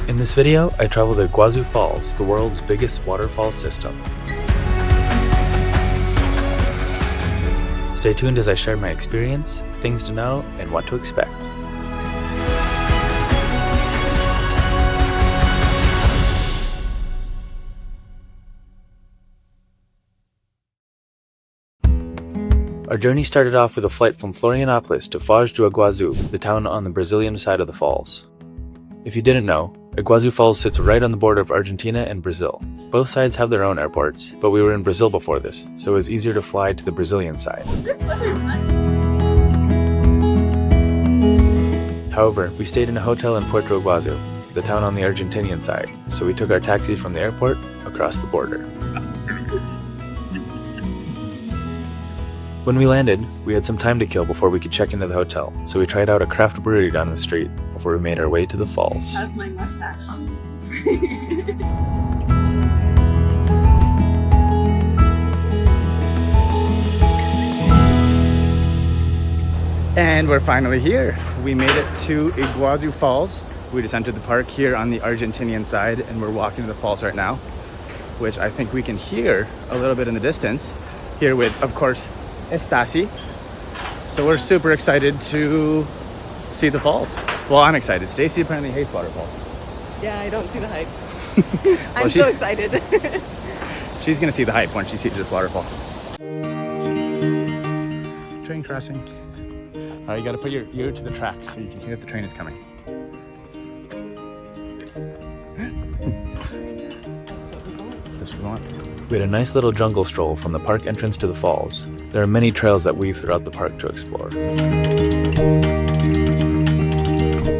In this video, I traveled to Iguazu Falls, the world's biggest waterfall system. Stay tuned as I share my experience, things to know, and what to expect. Our journey started off with a flight from Florianopolis to Foz do Iguaçu, the town on the Brazilian side of the falls. If you didn't know, Iguazu Falls sits right on the border of Argentina and Brazil. Both sides have their own airports, but we were in Brazil before this, so it was easier to fly to the Brazilian side. However, we stayed in a hotel in Puerto Iguaçu, the town on the Argentinian side, so we took our taxi from the airport across the border. When we landed, we had some time to kill before we could check into the hotel, so we tried out a craft brewery down the street before we made our way to the falls. How's my mustache? And we're finally here. We made it to Iguazu Falls. We just entered the park here on the Argentinian side, and we're walking to the falls right now, which I think we can hear a little bit in the distance. Here with, of course, Stacy. So we're super excited to see the falls. Well, I'm excited. Stacy apparently hates waterfalls. Yeah, I don't see the hype. I'm so excited. She's gonna see the hype when she sees this waterfall. Train crossing. All right, you gotta put your ear to the tracks so you can hear if the train is coming. That's what we want. We had a nice little jungle stroll from the park entrance to the falls. There are many trails that weave throughout the park to explore.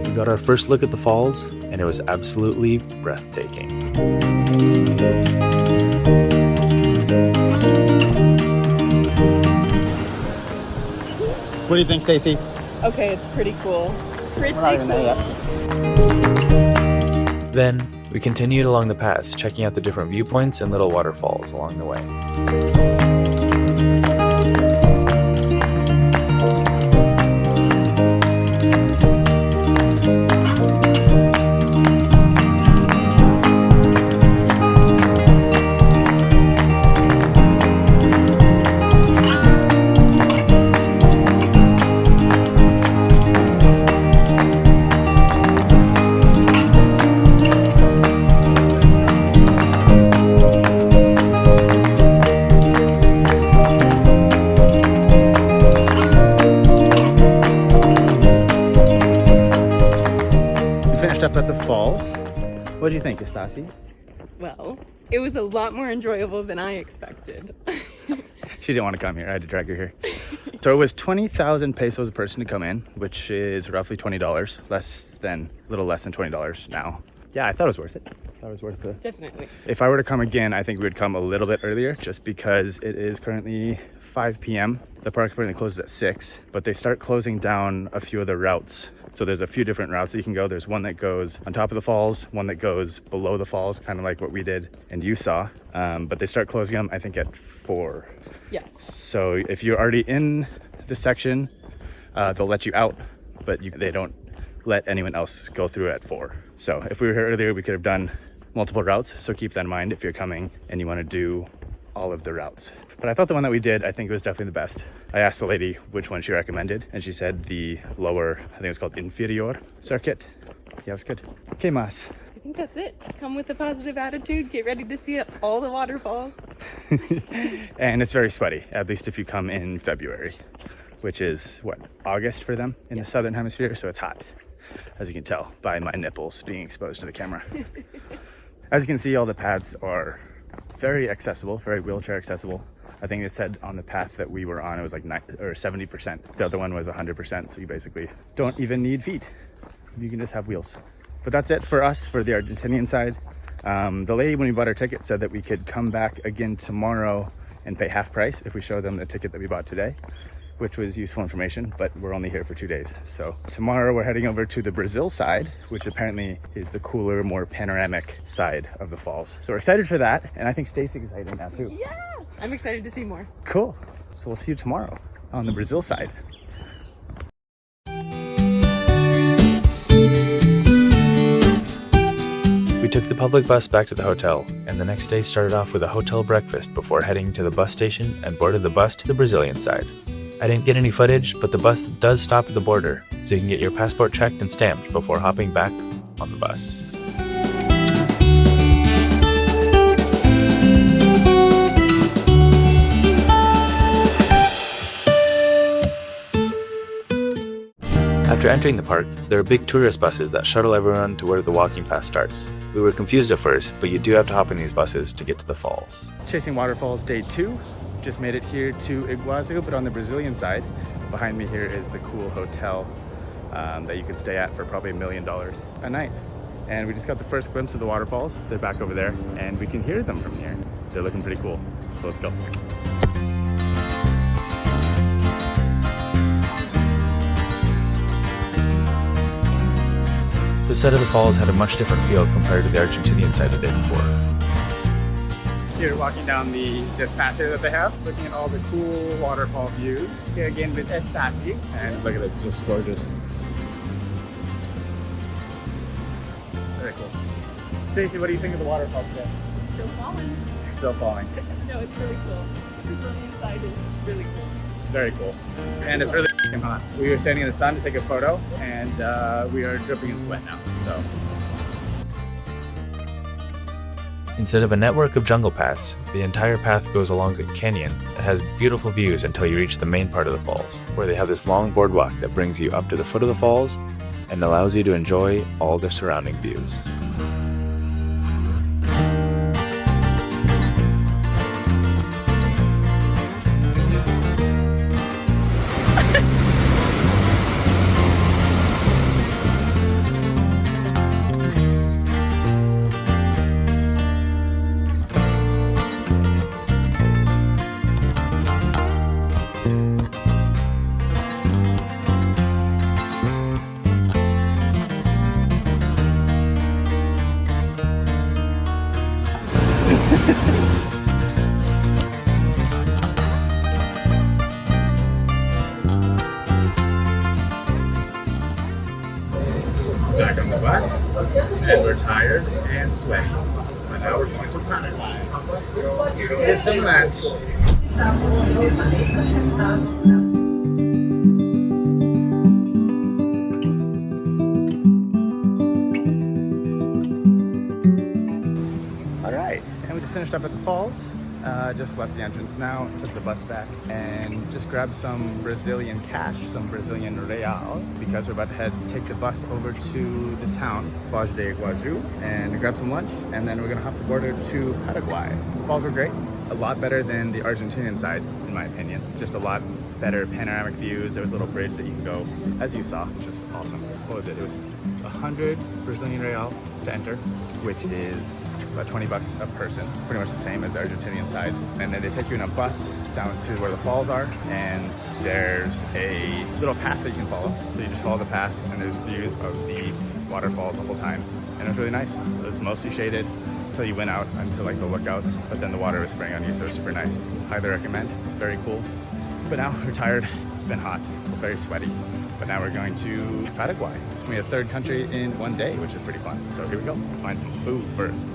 We got our first look at the falls, and it was absolutely breathtaking. What do you think, Stacy? Okay, it's pretty cool. Pretty We're not even there yet. Then, we continued along the paths, checking out the different viewpoints and little waterfalls along the way. Up at the falls. What do you think, Stacy? Well, it was a lot more enjoyable than I expected. She didn't want to come here. I had to drag her here. So it was 20,000 pesos a person to come in, which is roughly $20, a little less than $20 now. Yeah, I thought it was worth it. Definitely. If I were to come again, I think we would come a little bit earlier just because it is currently 5 p.m. The park apparently closes at 6, but they start closing down a few of the routes. So there's a few different routes that you can go. There's one that goes on top of the falls, one that goes below the falls, kind of like what we did and you saw. But they start closing them, I think, at 4. Yes. So if you're already in the section, they'll let you out, but they don't let anyone else go through at 4. So if we were here earlier, we could have done multiple routes. So keep that in mind if you're coming and you want to do all of the routes. But I thought the one that we did, I think, was definitely the best. I asked the lady which one she recommended, and she said the lower, I think it's called inferior circuit. Yeah, it was good. ¿Qué más? I think that's it. Come with a positive attitude. Get ready to see all the waterfalls. And it's very sweaty, at least if you come in February, which is, what, August for them in the southern hemisphere, so it's hot, as you can tell by my nipples being exposed to the camera. As you can see, all the paths are very accessible, very wheelchair accessible. I think they said on the path that we were on, it was like 70%. The other one was 100%, so you basically don't even need feet. You can just have wheels. But that's it for us, for the Argentinian side. The lady, when we bought our ticket, said that we could come back again tomorrow and pay half price if we show them the ticket that we bought today, which was useful information, but we're only here for 2 days. So tomorrow we're heading over to the Brazil side, which apparently is the cooler, more panoramic side of the falls. So we're excited for that, and I think Stacy's excited now too. Yeah, I'm excited to see more. Cool. So we'll see you tomorrow on the Brazil side. took the public bus back to the hotel, and the next day started off with a hotel breakfast before heading to the bus station and boarded the bus to the Brazilian side. I didn't get any footage, but the bus does stop at the border, so you can get your passport checked and stamped before hopping back on the bus. After entering the park, there are big tourist buses that shuttle everyone to where the walking path starts. We were confused at first, but you do have to hop in these buses to get to the falls. Chasing waterfalls day 2. Just made it here to Iguazu, but on the Brazilian side. Behind me here is the cool hotel that you could stay at for probably $1 million a night. And we just got the first glimpse of the waterfalls. They're back over there, and we can hear them from here. They're looking pretty cool, so let's go. The side of the falls had a much different feel compared to the Argentinian side the day before. Here, walking down this path here that they have, looking at all the cool waterfall views. Here again with Stacy, and look at this, just gorgeous. Very cool. Stacy, what do you think of the waterfall today? It's still falling. Still falling. No, it's really cool. The Brazilian side is really cool. Very cool. And it's really hot. We were standing in the sun to take a photo, and we are dripping in sweat now, so. Instead of a network of jungle paths, the entire path goes along a canyon that has beautiful views until you reach the main part of the falls, where they have this long boardwalk that brings you up to the foot of the falls and allows you to enjoy all the surrounding views. Back on the bus, and we're tired and sweaty. But now we're going to Paraguay. Go get some lunch. Alright, and we just finished up at the falls. Just left the entrance now, took the bus back, and just grabbed some Brazilian cash, some Brazilian real, because we're about to take the bus over to the town, Foz de Iguaçu, and grab some lunch, and then we're gonna hop the border to Paraguay. The falls were great, a lot better than the Argentinian side, in my opinion. Just a lot better panoramic views. There was a little bridge that you can go, as you saw, which was awesome. What was it? It was 100 Brazilian real to enter, which is about 20 bucks a person, pretty much the same as the Argentinian side. And then they take you in a bus down to where the falls are, and there's a little path that you can follow. So you just follow the path, and there's views of the waterfalls the whole time. And it was really nice. It was mostly shaded until you went out into like the lookouts, but then the water was spraying on you, so it was super nice. Highly recommend, very cool. But now we're tired, it's been hot, we're very sweaty. But now we're going to Paraguay. It's gonna be a third country in one day, which is pretty fun. So here we go, let's find some food first.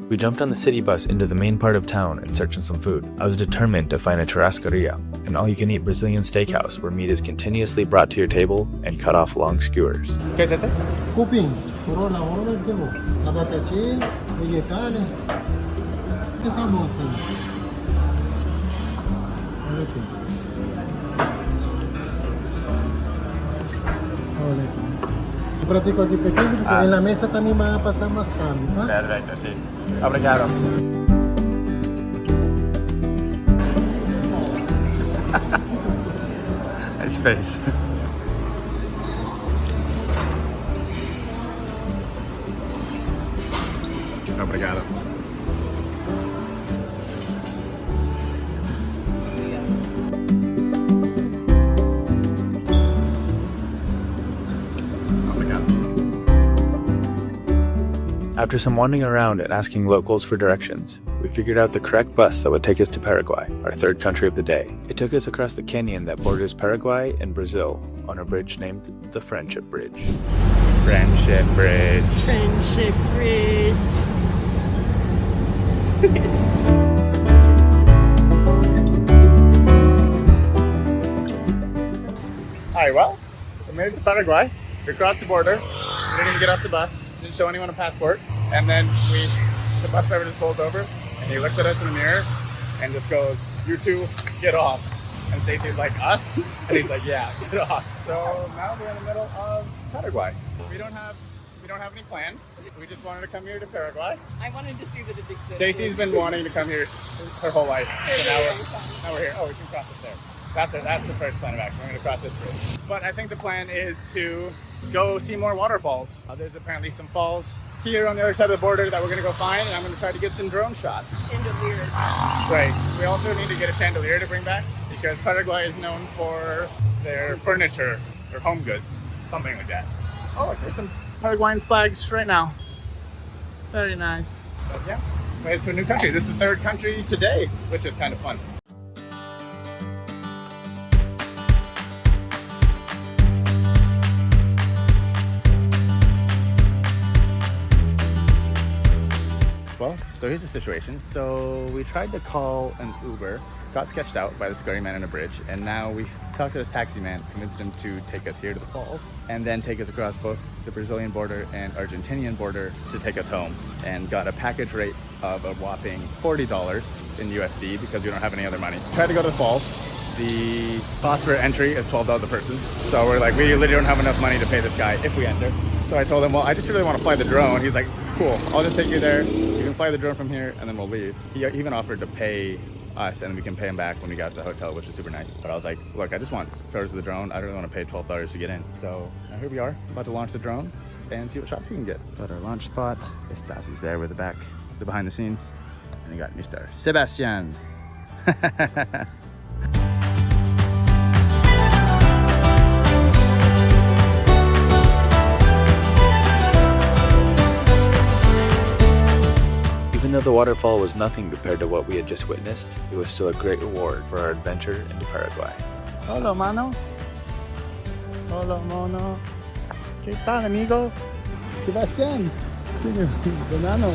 We jumped on the city bus into the main part of town in search of some food. I was determined to find a churrascaria, an all-you-can-eat Brazilian steakhouse where meat is continuously brought to your table and cut off long skewers. ¿Qué es este? Cupim, corola, abacaxi, vegetales. ¿Qué estamos haciendo? Olha aqui. Olha aqui. Eu pratico aqui pequeno porque na mesa também vai passar mais carne, tá? Perfecto, sí. Obrigado. Nice face. Obrigado. After some wandering around and asking locals for directions, we figured out the correct bus that would take us to Paraguay, our third country of the day. It took us across the canyon that borders Paraguay and Brazil on a bridge named the Friendship Bridge. Friendship Bridge. Friendship Bridge. Alright, well, we made it to Paraguay. We crossed the border. We didn't get off the bus. Didn't show anyone a passport. And then the bus driver just pulls over and he looks at us in the mirror and just goes, "You two, get off." And Stacy's like, "Us?" And he's like, "Yeah, get off." So now we're in the middle of Paraguay. We don't have any plan. We just wanted to come here to Paraguay. I wanted to see that it existed. Stacy's been wanting to come here her whole life. So now we're here. Oh, we can cross it there. That's the first plan of action. We're going to cross this bridge. But I think the plan is to go see more waterfalls. There's apparently some falls here on the other side of the border that we're going to go find, and I'm going to try to get some drone shots. Chandeliers. Right. We also need to get a chandelier to bring back because Paraguay is known for their furniture or home goods, something like that. Oh, look, there's some Paraguayan flags right now. Very nice. But yeah, we're headed to a new country. This is the third country today, which is kind of fun. Well, so here's the situation. So we tried to call an Uber, got sketched out by the scary man on a bridge, and now we talked to this taxi man, convinced him to take us here to the falls, and then take us across both the Brazilian border and Argentinian border to take us home, and got a package rate of a whopping $40 in USD because we don't have any other money. Tried to go to the falls. The cost for entry is $12 a person. So we're like, we literally don't have enough money to pay this guy if we enter. So I told him, well, I just really want to fly the drone. He's like, cool, I'll just take you there. You can fly the drone from here and then we'll leave. He even offered to pay us and we can pay him back when we got to the hotel, which is super nice. But I was like, look, I just want photos of the drone. I don't really want to pay $12 to get in. So now here we are, about to launch the drone and see what shots we can get. Got our launch spot. Stacy's there with the behind the scenes. And we got Mr. Sebastian. Even though the waterfall was nothing compared to what we had just witnessed, it was still a great reward for our adventure into Paraguay. Hola, mano. Hola, mono. ¿Qué tal, amigo? Sebastián, banano.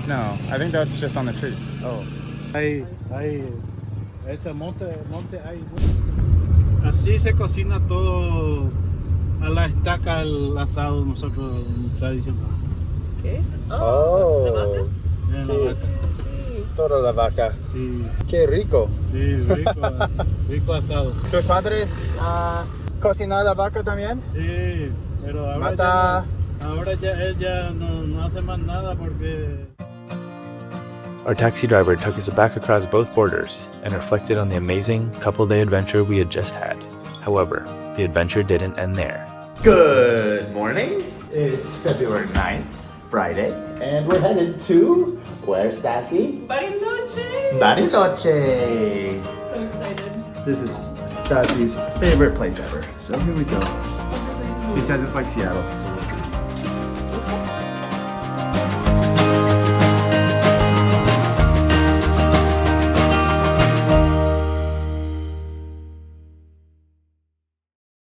No, I think that's just on the tree. Oh. Hay, ese monte hay. Así se cocina todo a la estaca, el asado nosotros tradicional. ¿Qué es? Oh, ¿la vaca? La vaca. Toda la vaca. Sí, Qué rico. sí, rico asado. ¿Tus padres cocinan la vaca también? Sí, pero Mata. ahora ya ella no hace más nada porque... Our taxi driver took us back across both borders and reflected on the amazing couple-day adventure we had just had. However, the adventure didn't end there. Good morning. It's February 9th, Friday, and we're headed to where, Stacy? Bariloche! Bariloche. So excited. This is Stacy's favorite place ever. So here we go. She says it's like Seattle, so we'll see.